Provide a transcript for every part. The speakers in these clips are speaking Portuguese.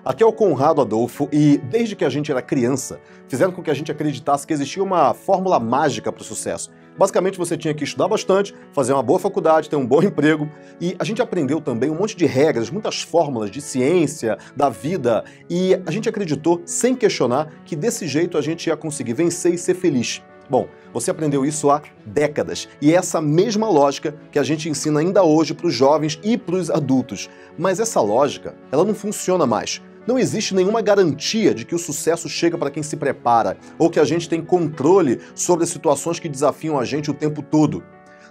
Aqui é o Conrado Adolfo e desde que a gente era criança, fizeram com que a gente acreditasse que existia uma fórmula mágica para o sucesso. Basicamente você tinha que estudar bastante, fazer uma boa faculdade, ter um bom emprego e a gente aprendeu também um monte de regras, muitas fórmulas de ciência, da vida e a gente acreditou, sem questionar, que desse jeito a gente ia conseguir vencer e ser feliz. Bom, você aprendeu isso há décadas e é essa mesma lógica que a gente ensina ainda hoje para os jovens e para os adultos. Mas essa lógica, ela não funciona mais. Não existe nenhuma garantia de que o sucesso chega para quem se prepara ou que a gente tem controle sobre as situações que desafiam a gente o tempo todo.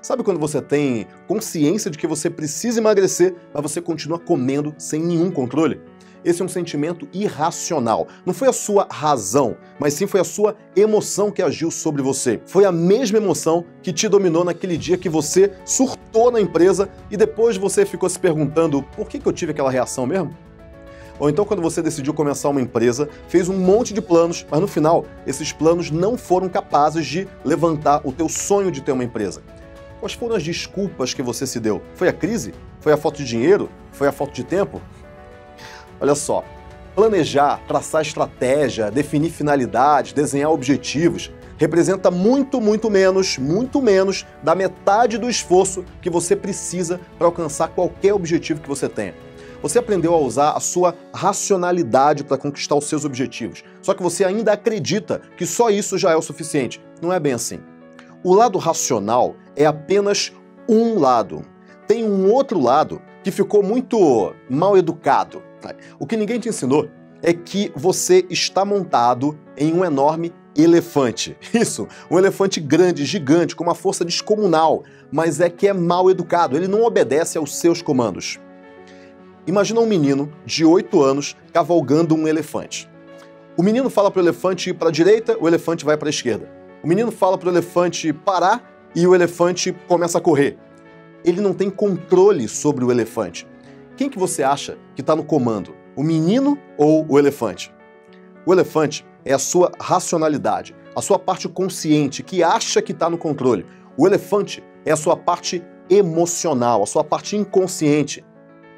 Sabe quando você tem consciência de que você precisa emagrecer, mas você continua comendo sem nenhum controle? Esse é um sentimento irracional. Não foi a sua razão, mas sim foi a sua emoção que agiu sobre você. Foi a mesma emoção que te dominou naquele dia que você surtou na empresa e depois você ficou se perguntando por que eu tive aquela reação mesmo? Ou então quando você decidiu começar uma empresa, fez um monte de planos, mas no final, esses planos não foram capazes de levantar o teu sonho de ter uma empresa. Quais foram as desculpas que você se deu? Foi a crise? Foi a falta de dinheiro? Foi a falta de tempo? Olha só, planejar, traçar estratégia, definir finalidades, desenhar objetivos, representa muito menos da metade do esforço que você precisa para alcançar qualquer objetivo que você tenha. Você aprendeu a usar a sua racionalidade para conquistar os seus objetivos, só que você ainda acredita que só isso já é o suficiente. Não é bem assim. O lado racional é apenas um lado. Tem um outro lado que ficou muito mal educado. O que ninguém te ensinou é que você está montado em um enorme elefante. Isso, um elefante grande, gigante, com uma força descomunal, mas é que é mal educado, ele não obedece aos seus comandos. Imagina um menino de 8 anos cavalgando um elefante. O menino fala para o elefante ir para a direita, o elefante vai para a esquerda. O menino fala para o elefante parar e o elefante começa a correr. Ele não tem controle sobre o elefante. Quem que você acha que está no comando? O menino ou o elefante? O elefante é a sua racionalidade, a sua parte consciente que acha que está no controle. O elefante é a sua parte emocional, a sua parte inconsciente,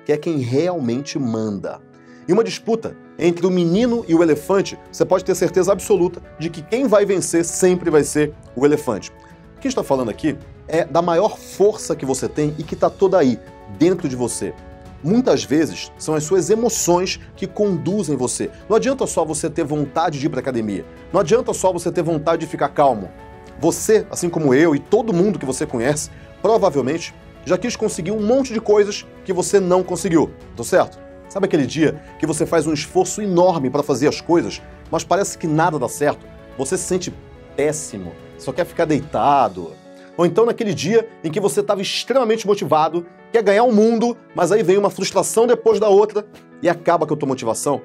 que é quem realmente manda. Em uma disputa entre o menino e o elefante, você pode ter certeza absoluta de que quem vai vencer sempre vai ser o elefante. O que está falando aqui é da maior força que você tem e que está toda aí, dentro de você. Muitas vezes são as suas emoções que conduzem você. Não adianta só você ter vontade de ir para a academia. Não adianta só você ter vontade de ficar calmo. Você, assim como eu e todo mundo que você conhece, provavelmente já quis conseguir um monte de coisas que você não conseguiu. Tô certo? Sabe aquele dia que você faz um esforço enorme para fazer as coisas, mas parece que nada dá certo? Você se sente péssimo, só quer ficar deitado. Ou então naquele dia em que você estava extremamente motivado, quer ganhar o mundo, mas aí vem uma frustração depois da outra e acaba com a tua motivação.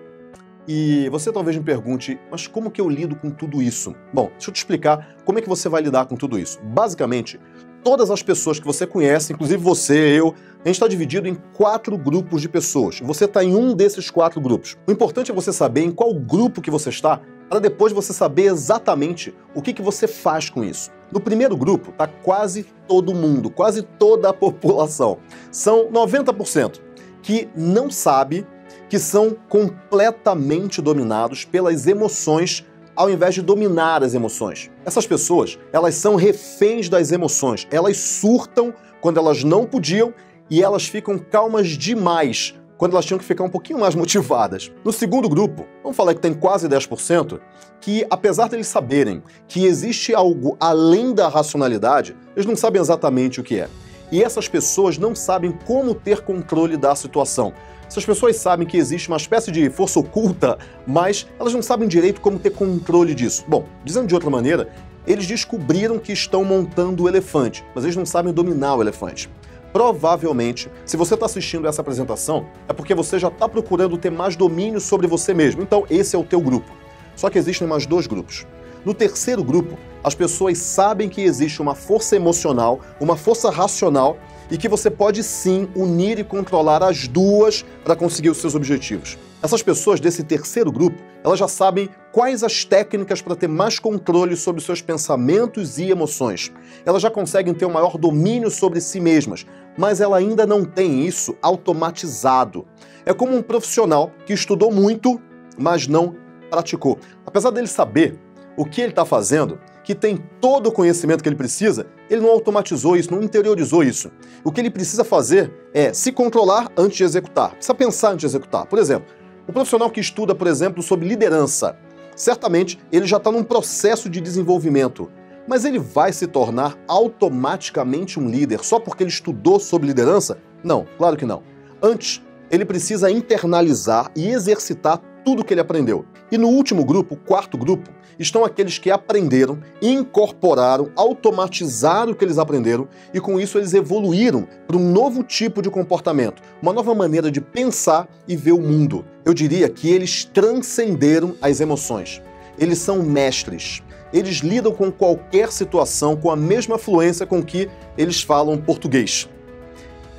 E você talvez me pergunte, mas como que eu lido com tudo isso? Bom, deixa eu te explicar como é que você vai lidar com tudo isso. Basicamente, todas as pessoas que você conhece, inclusive você, eu, a gente está dividido em 4 grupos de pessoas. Você está em um desses 4 grupos. O importante é você saber em qual grupo que você está, para depois você saber exatamente o que você faz com isso. No primeiro grupo está quase todo mundo, quase toda a população. São 90% que não sabe que são completamente dominados pelas emoções ao invés de dominar as emoções. Essas pessoas, elas são reféns das emoções. Elas surtam quando elas não podiam e elas ficam calmas demais quando elas tinham que ficar um pouquinho mais motivadas. No segundo grupo, vamos falar que tem quase 10%, que apesar deles saberem que existe algo além da racionalidade, eles não sabem exatamente o que é. E essas pessoas não sabem como ter controle da situação. Essas pessoas sabem que existe uma espécie de força oculta, mas elas não sabem direito como ter controle disso. Bom, dizendo de outra maneira, eles descobriram que estão montando o elefante, mas eles não sabem dominar o elefante. Provavelmente, se você está assistindo essa apresentação, é porque você já está procurando ter mais domínio sobre você mesmo. Então, esse é o teu grupo. Só que existem mais 2 grupos. No terceiro grupo, as pessoas sabem que existe uma força emocional, uma força racional e que você pode sim unir e controlar as duas para conseguir os seus objetivos. Essas pessoas desse terceiro grupo, elas já sabem quais as técnicas para ter mais controle sobre seus pensamentos e emoções. Elas já conseguem ter um maior domínio sobre si mesmas, mas ela ainda não tem isso automatizado. É como um profissional que estudou muito, mas não praticou. Apesar dele saber o que ele está fazendo, que tem todo o conhecimento que ele precisa, ele não automatizou isso, não interiorizou isso. O que ele precisa fazer é se controlar antes de executar. Precisa pensar antes de executar. Por exemplo, um profissional que estuda, por exemplo, sobre liderança, certamente ele já está num processo de desenvolvimento, mas ele vai se tornar automaticamente um líder só porque ele estudou sobre liderança? Não, claro que não. Antes, ele precisa internalizar e exercitar tudo o que ele aprendeu. E no último grupo, o quarto grupo, estão aqueles que aprenderam, incorporaram, automatizaram o que eles aprenderam e com isso eles evoluíram para um novo tipo de comportamento, uma nova maneira de pensar e ver o mundo. Eu diria que eles transcenderam as emoções. Eles são mestres. Eles lidam com qualquer situação com a mesma fluência com que eles falam português.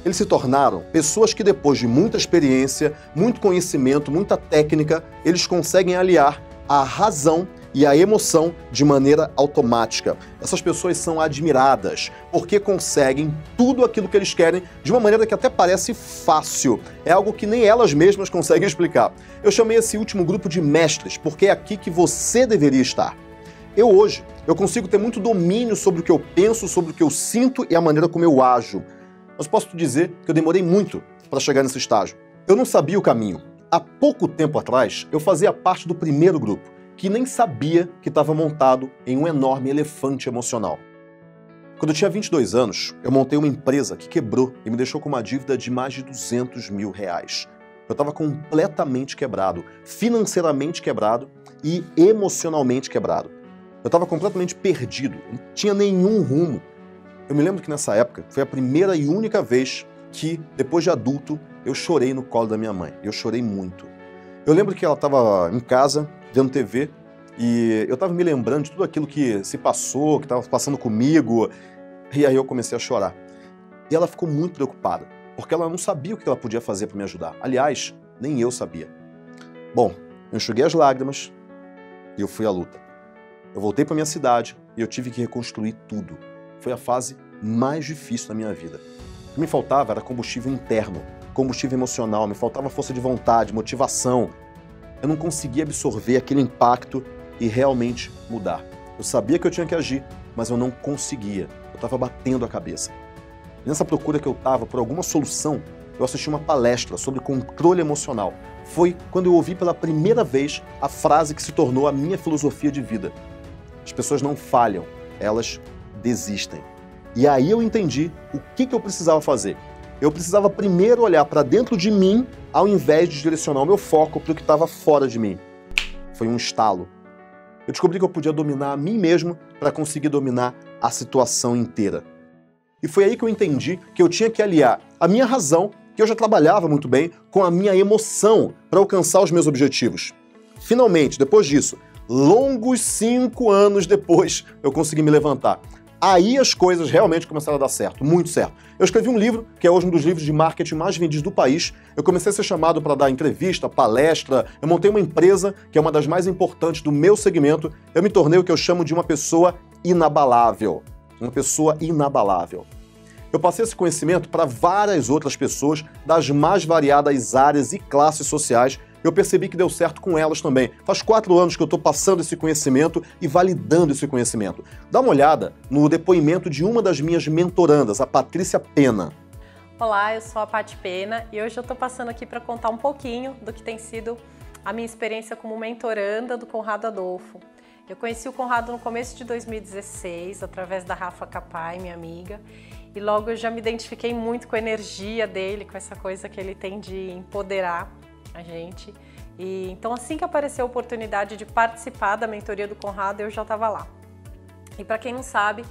Eles se tornaram pessoas que depois de muita experiência, muito conhecimento, muita técnica, eles conseguem aliar a razão e a emoção de maneira automática. Essas pessoas são admiradas porque conseguem tudo aquilo que eles querem de uma maneira que até parece fácil. É algo que nem elas mesmas conseguem explicar. Eu chamei esse último grupo de mestres porque é aqui que você deveria estar. Hoje, eu consigo ter muito domínio sobre o que eu penso, sobre o que eu sinto e a maneira como eu ajo. Mas posso te dizer que eu demorei muito para chegar nesse estágio. Eu não sabia o caminho. Há pouco tempo atrás, eu fazia parte do primeiro grupo, que nem sabia que estava montado em um enorme elefante emocional. Quando eu tinha 22 anos, eu montei uma empresa que quebrou e me deixou com uma dívida de mais de 200 mil reais. Eu estava completamente quebrado, financeiramente quebrado e emocionalmente quebrado. Eu estava completamente perdido, não tinha nenhum rumo. Eu me lembro que nessa época foi a primeira e única vez que, depois de adulto, eu chorei no colo da minha mãe. Eu chorei muito. Eu lembro que ela estava em casa, vendo TV, e eu estava me lembrando de tudo aquilo que se passou, que estava passando comigo, e aí eu comecei a chorar. E ela ficou muito preocupada, porque ela não sabia o que ela podia fazer para me ajudar. Aliás, nem eu sabia. Bom, eu enxuguei as lágrimas e eu fui à luta. Eu voltei para minha cidade e eu tive que reconstruir tudo. Foi a fase mais difícil da minha vida. O que me faltava era combustível interno, combustível emocional, me faltava força de vontade, motivação. Eu não conseguia absorver aquele impacto e realmente mudar. Eu sabia que eu tinha que agir, mas eu não conseguia. Eu estava batendo a cabeça. E nessa procura que eu estava por alguma solução, eu assisti uma palestra sobre controle emocional. Foi quando eu ouvi pela primeira vez a frase que se tornou a minha filosofia de vida. As pessoas não falham, elas desistem. E aí eu entendi o que eu precisava fazer. Eu precisava primeiro olhar para dentro de mim, ao invés de direcionar o meu foco para o que estava fora de mim. Foi um estalo. Eu descobri que eu podia dominar a mim mesmo para conseguir dominar a situação inteira. E foi aí que eu entendi que eu tinha que aliar a minha razão, que eu já trabalhava muito bem, com a minha emoção para alcançar os meus objetivos. Finalmente, depois disso, longos 5 anos depois, eu consegui me levantar. Aí as coisas realmente começaram a dar certo, muito certo. Eu escrevi um livro, que é hoje um dos livros de marketing mais vendidos do país. Eu comecei a ser chamado para dar entrevista, palestra. Eu montei uma empresa, que é uma das mais importantes do meu segmento. Eu me tornei o que eu chamo de uma pessoa inabalável. Uma pessoa inabalável. Eu passei esse conhecimento para várias outras pessoas das mais variadas áreas e classes sociais. Eu percebi que deu certo com elas também. Faz 4 anos que eu estou passando esse conhecimento e validando esse conhecimento. Dá uma olhada no depoimento de uma das minhas mentorandas, a Patrícia Pena. Olá, eu sou a Paty Pena e hoje eu estou passando aqui para contar um pouquinho do que tem sido a minha experiência como mentoranda do Conrado Adolfo. Eu conheci o Conrado no começo de 2016, através da Rafa Capai, minha amiga, e logo eu já me identifiquei muito com a energia dele, com essa coisa que ele tem de empoderar a gente. E então assim que apareceu a oportunidade de participar da mentoria do Conrado, eu já estava lá. E para quem não sabe,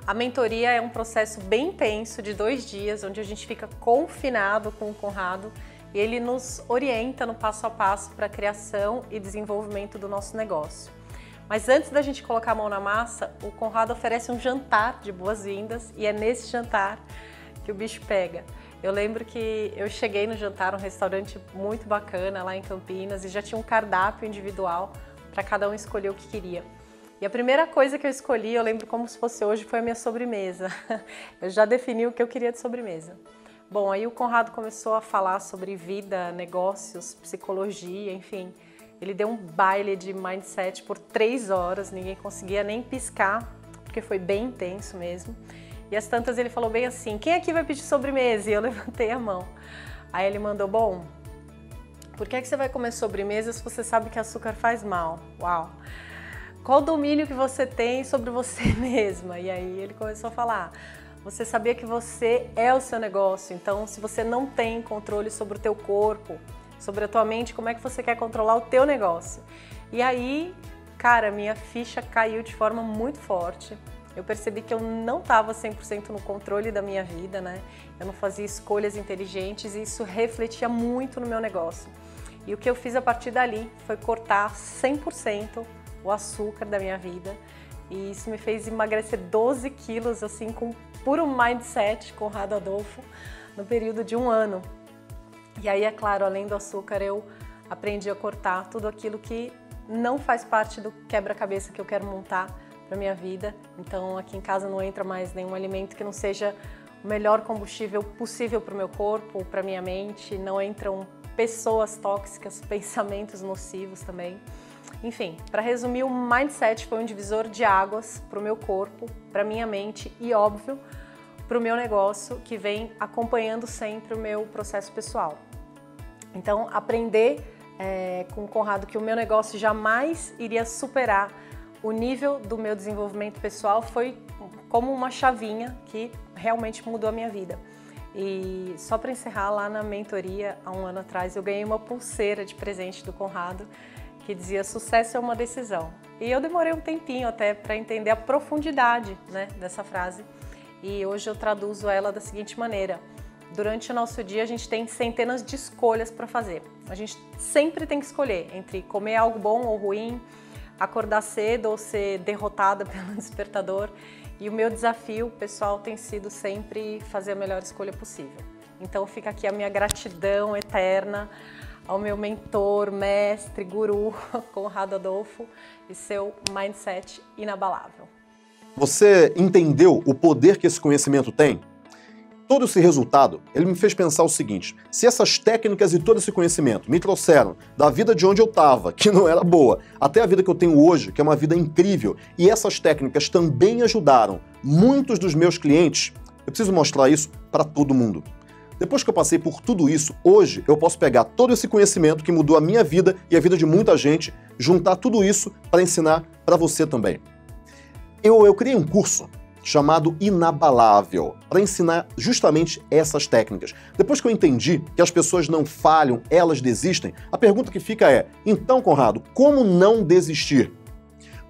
a mentoria é um processo bem intenso de 2 dias, onde a gente fica confinado com o Conrado e ele nos orienta no passo a passo para a criação e desenvolvimento do nosso negócio. Mas antes da gente colocar a mão na massa, o Conrado oferece um jantar de boas-vindas e é nesse jantar que o bicho pega. Eu lembro que eu cheguei no jantar, um restaurante muito bacana lá em Campinas e já tinha um cardápio individual para cada um escolher o que queria. E a primeira coisa que eu escolhi, eu lembro como se fosse hoje, foi a minha sobremesa. Eu já defini o que eu queria de sobremesa. Bom, aí o Conrado começou a falar sobre vida, negócios, psicologia, enfim. Ele deu um baile de mindset por 3 horas, ninguém conseguia nem piscar, porque foi bem intenso mesmo. E às tantas ele falou bem assim, quem aqui vai pedir sobremesa? E eu levantei a mão. Aí ele mandou, bom, por que você vai comer sobremesa se você sabe que açúcar faz mal? Uau! Qual o domínio que você tem sobre você mesma? E aí ele começou a falar, você sabia que você é o seu negócio, então se você não tem controle sobre o teu corpo, sobre a tua mente, como é que você quer controlar o teu negócio? E aí, cara, minha ficha caiu de forma muito forte. Eu percebi que eu não estava 100% no controle da minha vida, né? Eu não fazia escolhas inteligentes e isso refletia muito no meu negócio. E o que eu fiz a partir dali foi cortar 100% o açúcar da minha vida. E isso me fez emagrecer 12 quilos, assim, com puro mindset, Conrado Adolfo, no período de 1 ano. E aí, é claro, além do açúcar, eu aprendi a cortar tudo aquilo que não faz parte do quebra-cabeça que eu quero montar para minha vida. Então, aqui em casa não entra mais nenhum alimento que não seja o melhor combustível possível para o meu corpo, para minha mente. Não entram pessoas tóxicas, pensamentos nocivos também. Enfim, para resumir, o mindset foi um divisor de águas para o meu corpo, para minha mente e, óbvio, para o meu negócio, que vem acompanhando sempre o meu processo pessoal. Então, aprender com o Conrado que o meu negócio jamais iria superar o nível do meu desenvolvimento pessoal foi como uma chavinha que realmente mudou a minha vida. E só para encerrar, lá na mentoria, há 1 ano atrás, eu ganhei uma pulseira de presente do Conrado que dizia sucesso é uma decisão. E eu demorei um tempinho até para entender a profundidade, né, dessa frase. E hoje eu traduzo ela da seguinte maneira. Durante o nosso dia a gente tem centenas de escolhas para fazer. A gente sempre tem que escolher entre comer algo bom ou ruim, acordar cedo ou ser derrotada pelo despertador. E o meu desafio pessoal tem sido sempre fazer a melhor escolha possível. Então fica aqui a minha gratidão eterna ao meu mentor, mestre, guru, Conrado Adolfo, e seu mindset inabalável. Você entendeu o poder que esse conhecimento tem? Todo esse resultado, ele me fez pensar o seguinte, se essas técnicas e todo esse conhecimento me trouxeram da vida de onde eu estava, que não era boa, até a vida que eu tenho hoje, que é uma vida incrível, e essas técnicas também ajudaram muitos dos meus clientes, eu preciso mostrar isso para todo mundo. Depois que eu passei por tudo isso, hoje eu posso pegar todo esse conhecimento que mudou a minha vida e a vida de muita gente, juntar tudo isso para ensinar para você também. Eu criei um curso chamado Inabalável, para ensinar justamente essas técnicas. Depois que eu entendi que as pessoas não falham, elas desistem, a pergunta que fica é, então, Conrado, como não desistir?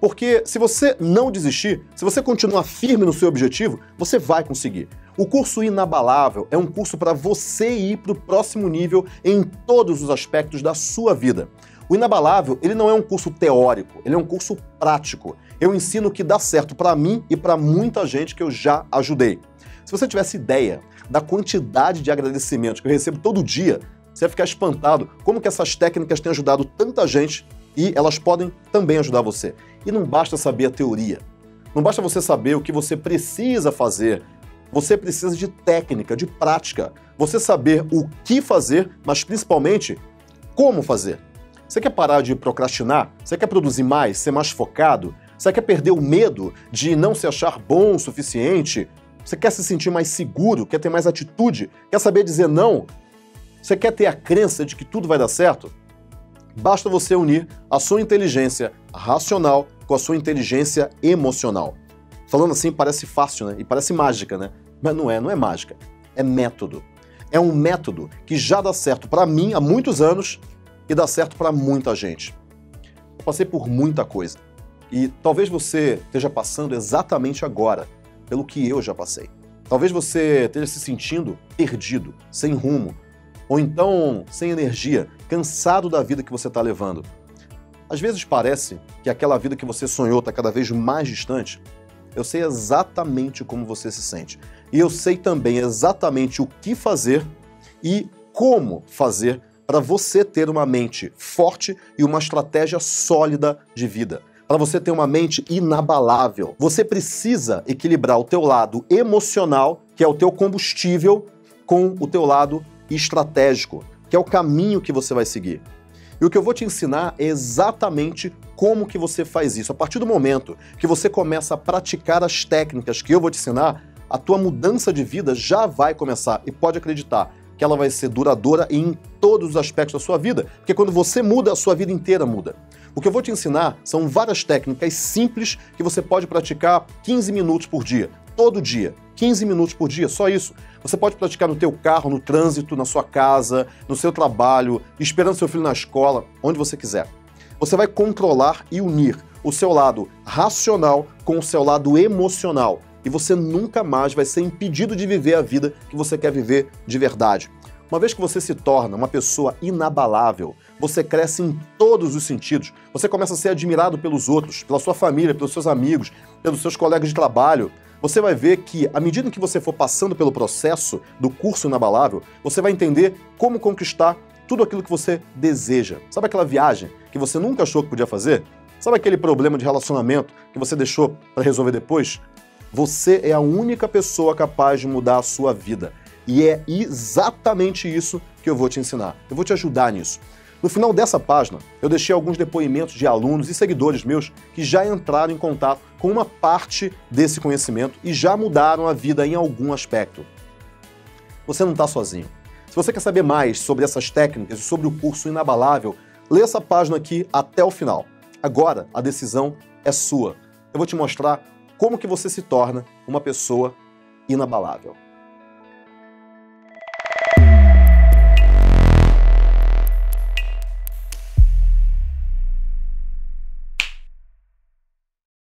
Porque se você não desistir, se você continuar firme no seu objetivo, você vai conseguir. O curso Inabalável é um curso para você ir para o próximo nível em todos os aspectos da sua vida. O Inabalável, ele não é um curso teórico, ele é um curso prático. Eu ensino o que dá certo para mim e para muita gente que eu já ajudei. Se você tivesse ideia da quantidade de agradecimentos que eu recebo todo dia, você vai ficar espantado como que essas técnicas têm ajudado tanta gente e elas podem também ajudar você. E não basta saber a teoria, não basta você saber o que você precisa fazer, você precisa de técnica, de prática, você saber o que fazer, mas principalmente como fazer. Você quer parar de procrastinar? Você quer produzir mais, ser mais focado? Você quer perder o medo de não se achar bom o suficiente? Você quer se sentir mais seguro? Quer ter mais atitude? Quer saber dizer não? Você quer ter a crença de que tudo vai dar certo? Basta você unir a sua inteligência racional com a sua inteligência emocional. Falando assim parece fácil, né? E parece mágica, né? Mas não é mágica. É método. É um método que já dá certo para mim há muitos anos e dá certo para muita gente. Eu passei por muita coisa. E talvez você esteja passando exatamente agora pelo que eu já passei. Talvez você esteja se sentindo perdido, sem rumo, ou então sem energia, cansado da vida que você está levando. Às vezes parece que aquela vida que você sonhou está cada vez mais distante. Eu sei exatamente como você se sente. E eu sei também exatamente o que fazer e como fazer para você ter uma mente forte e uma estratégia sólida de vida. Para você ter uma mente inabalável. Você precisa equilibrar o teu lado emocional, que é o teu combustível, com o teu lado estratégico, que é o caminho que você vai seguir. E o que eu vou te ensinar é exatamente como que você faz isso. A partir do momento que você começa a praticar as técnicas que eu vou te ensinar, a tua mudança de vida já vai começar. E pode acreditar que ela vai ser duradoura em todos os aspectos da sua vida, porque quando você muda, a sua vida inteira muda. O que eu vou te ensinar são várias técnicas simples que você pode praticar 15 minutos por dia, todo dia. 15 minutos por dia, só isso. Você pode praticar no teu carro, no trânsito, na sua casa, no seu trabalho, esperando seu filho na escola, onde você quiser. Você vai controlar e unir o seu lado racional com o seu lado emocional. E você nunca mais vai ser impedido de viver a vida que você quer viver de verdade. Uma vez que você se torna uma pessoa inabalável, você cresce em todos os sentidos. Você começa a ser admirado pelos outros, pela sua família, pelos seus amigos, pelos seus colegas de trabalho. Você vai ver que, à medida que você for passando pelo processo do curso inabalável, você vai entender como conquistar tudo aquilo que você deseja. Sabe aquela viagem que você nunca achou que podia fazer? Sabe aquele problema de relacionamento que você deixou para resolver depois? Você é a única pessoa capaz de mudar a sua vida. E é exatamente isso que eu vou te ensinar. Eu vou te ajudar nisso. No final dessa página, eu deixei alguns depoimentos de alunos e seguidores meus que já entraram em contato com uma parte desse conhecimento e já mudaram a vida em algum aspecto. Você não está sozinho. Se você quer saber mais sobre essas técnicas e sobre o curso Inabalável, lê essa página aqui até o final. Agora, a decisão é sua. Eu vou te mostrar como que você se torna uma pessoa inabalável.